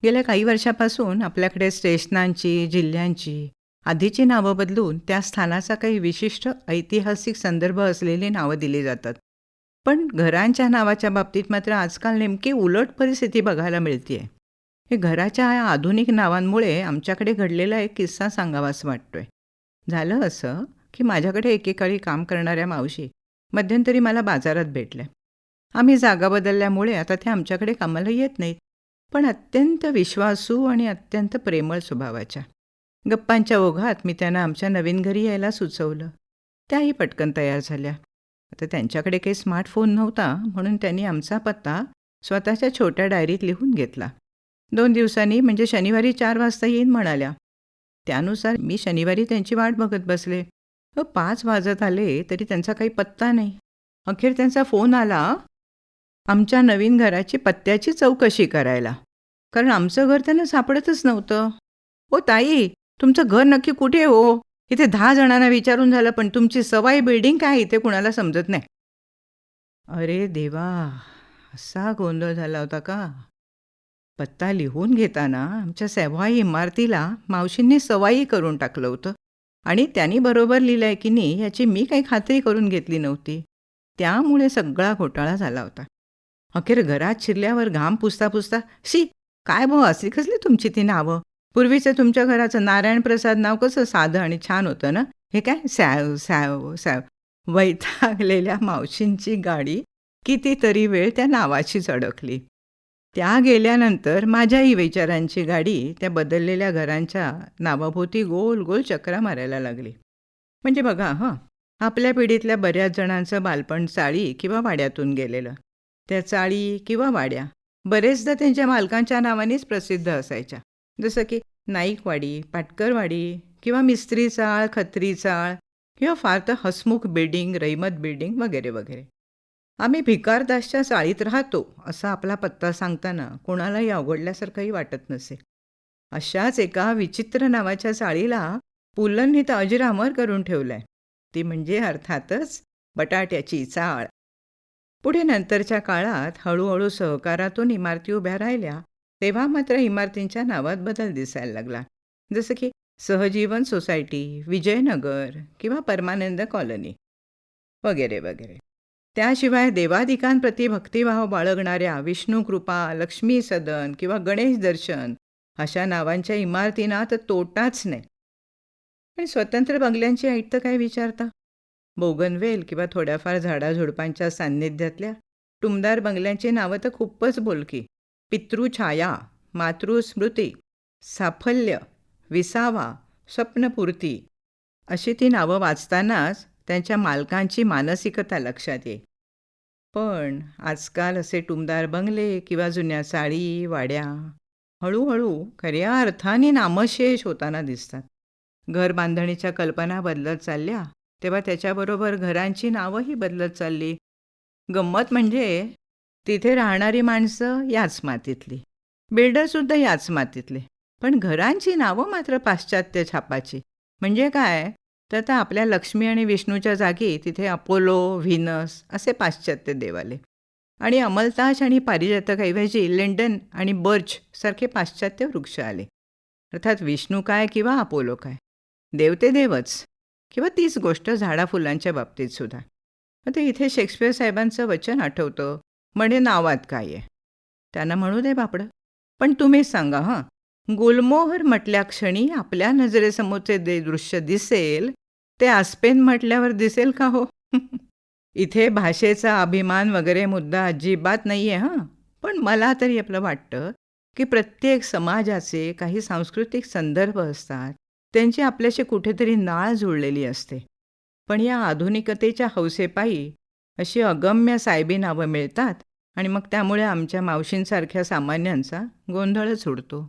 गेल्या काही वर्षापासून आपल्याकडे स्टेशनांची, जिल्ह्यांची आधीची नावं बदलून त्या स्थानाचा काही विशिष्ट ऐतिहासिक संदर्भ असलेली नावं दिली जातात. पण घरांच्या नावाच्या बाबतीत मात्र आजकाल नेमकी उलट परिस्थिती बघायला मिळते. हे घराच्या या आधुनिक नावांमुळे आमच्याकडे घडलेला एक किस्सा सांगावासा वाटतोय. झालं असं की माझ्याकडे एकेकाळी काम करणाऱ्या मावशी मध्यंतरी मला बाजारात भेटल्या. आम्ही जागा बदलल्यामुळे आता त्या आमच्याकडे कामाला येत नाहीत. पण अत्यंत विश्वासू आणि अत्यंत प्रेमळ स्वभावाच्या. गप्पांच्या ओघात मी त्यांना आमच्या नवीन घरी यायला सुचवलं. त्याही पटकन तयार झाल्या. आता त्यांच्याकडे काही स्मार्टफोन नव्हता म्हणून त्यांनी आमचा पत्ता स्वतःच्या छोट्या डायरीत लिहून घेतला. 2 दिवसांनी म्हणजे शनिवारी 4 वाजता येईन म्हणाल्या. त्यानुसार मी शनिवारी त्यांची वाट बघत बसले. 5 वाजत आले तरी त्यांचा काही पत्ता नाही. अखेर त्यांचा फोन आला आमच्या नवीन घराची पत्त्याची चौकशी करायला. कारण आमचं घर त्यांना सापडतच नव्हतं. "ओ ताई, तुमचं घर नक्की कुठे आहे हो? इथे 10 जणांना विचारून झालं पण तुमची सवाई बिल्डिंग काय इथे कुणाला समजत नाही." अरे देवा! असा गोंधळ झाला होता का? पत्ता लिहून घेताना आमच्या सवाई इमारतीला मावशींनी सवाई करून टाकलं होतं आणि त्यांनी बरोबर लिहिलंय की नाही याची मी काही खात्री करून घेतली नव्हती. त्यामुळे सगळा घोटाळा झाला होता. अखेर घरात शिरल्यावर घाम पुसता पुसता शी काय भाऊ असली कसली तुमची ती नावं. पूर्वीचं तुमच्या घराचं नारायण प्रसाद नाव कसं साधं आणि छान होतं ना, हे काय सॅव सॅव सॅव. वैतागलेल्या मावशींची गाडी कितीतरी वेळ त्या नावाचीच अडकली. त्या गेल्यानंतर माझ्याही विचारांची गाडी त्या बदललेल्या घरांच्या नावाभोवती गोल गोल चक्रा मारायला लागली. म्हणजे बघा हं, आपल्या पिढीतल्या बऱ्याच जणांचं बालपण चाळी किंवा वाड्यातून गेलेलं. त्या चाळी किंवा वाड्या बरेचदा त्यांच्या मालकांच्या नावानेच प्रसिद्ध असायच्या. जसं की नाईकवाडी, पाटकरवाडी किंवा मिस्त्री चाळ, खत्री चाळ किंवा फार तर हसमुख बिल्डिंग, रहिमत बिल्डिंग वगैरे वगैरे. आम्ही भिकारदासच्या चाळीत राहतो असा आपला पत्ता सांगताना कोणालाही अवघडल्यासारखंही वाटत नसे. अशाच एका विचित्र नावाच्या चाळीला पुलंनी तर अजरामर करून ठेवलंय. ती म्हणजे अर्थातच बटाट्याची चाळ. पुढे नंतरच्या काळात हळूहळू सहकारातून इमारती उभ्या राहिल्या तेव्हा मात्र इमारतींच्या नावात बदल दिसायला लागला. जसं की सहजीवन सोसायटी, विजयनगर किंवा परमानंद कॉलनी वगैरे वगैरे. त्याशिवाय देवादिकांप्रती भक्तिभाव बाळगणाऱ्या विष्णुकृपा, लक्ष्मी सदन किंवा गणेश दर्शन अशा नावांच्या इमारतींना तर तोटाच नाही. आणि स्वतंत्र बंगल्यांची ऐट तर काय विचारता. बोगनवेल किंवा थोड्याफार झाडाझुडपांच्या सान्निध्यातल्या टुमदार बंगल्यांची नावं तर खूपच बोलकी. पितृछाया, मातृस्मृती, साफल्य, विसावा, स्वप्नपूर्ती अशी ती नावं वाचतानाच त्यांच्या मालकांची मानसिकता लक्षात येईल. पण आजकाल असे टुमदार बंगले किंवा जुन्या चाळी, वाड्या हळूहळू खऱ्या अर्थाने नामशेष होताना दिसतात. घर बांधणीच्या कल्पना बदलत चालल्या तेव्हा त्याच्याबरोबर घरांची नावंही बदलत चालली. गंमत म्हणजे तिथे राहणारी माणसं याच मातीतली, बिल्डरसुद्धा याच मातीतले, पण घरांची नावं मात्र पाश्चात्य छापाची. म्हणजे काय तर आता आपल्या लक्ष्मी आणि विष्णूच्या जागी तिथे अपोलो, व्हीनस असे पाश्चात्य देव आले आणि अमलताश आणि पारिजातकऐवजी लिंडन आणि बर्च सारखे पाश्चात्य वृक्ष आले. अर्थात विष्णू काय किंवा अपोलो काय, देव ते देवच. किंवा तीच गोष्ट झाडाफुलांच्या बाबतीत सुद्धा. आता इथे शेक्सपियर साहेबांचं वचन आठवतं, म्हणे नावात काय आहे त्यांना म्हणू दे बापडं. पण तुम्हीच सांगा हां, गुलमोहर म्हटल्या क्षणी आपल्या नजरेसमोरचे दृश्य दिसेल ते आस्पेन म्हटल्यावर दिसेल का हो? इथे भाषेचा अभिमान वगैरे मुद्दा अजिबात नाही आहे हां. पण मला तरी आपलं वाटतं की प्रत्येक समाजाचे काही सांस्कृतिक संदर्भ असतात, त्यांची आपल्याशी कुठेतरी नाळ जुळलेली असते. पण या आधुनिकतेच्या हौसेपायी अशी अगम्य साहेबी नावं मिळतात आणि मग त्यामुळे आमच्या मावशींसारख्या सामान्यांचा गोंधळच उडतो.